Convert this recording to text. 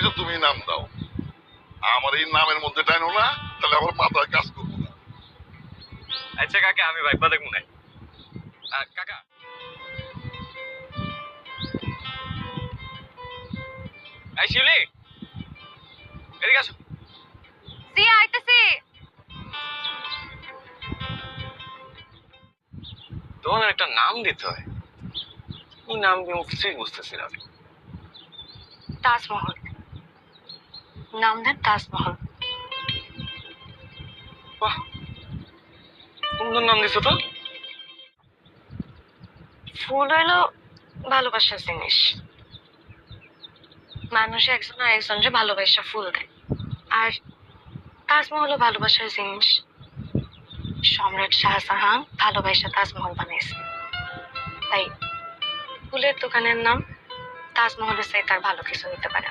কিছু তুমি নাম দাও। আমার এই নামের মধ্যে টাইনো না, তাহলে আমার মাথায় কাজ করবো না। আচ্ছা কাকা, আমি ভাইবা দেখবো না। কাকা, এই শিউলি, এদিকে আসো। জি আইতেছি। তোমার একটা নাম দিতে হয়, কি নাম দিয়ে কিছুই বুঝতেছি না। তাজমহল। নাম দেন তাজমহল। বাহ, সুন্দর নাম দিছো তো। ফুল হইলো ভালোবাসার জিনিস। মানুষ একজন আর একজনকে ভালোবাসা ফুল দেয়। আর তাজমহলও ভালোবাসার জিনিস। সম্রাট শাহজাহান ভালোবাসা তাজমহল বানিয়েছে। তাই ফুলের দোকানের নাম তাজমহলের চাইতে আর ভালো কিছু হতে পারে না।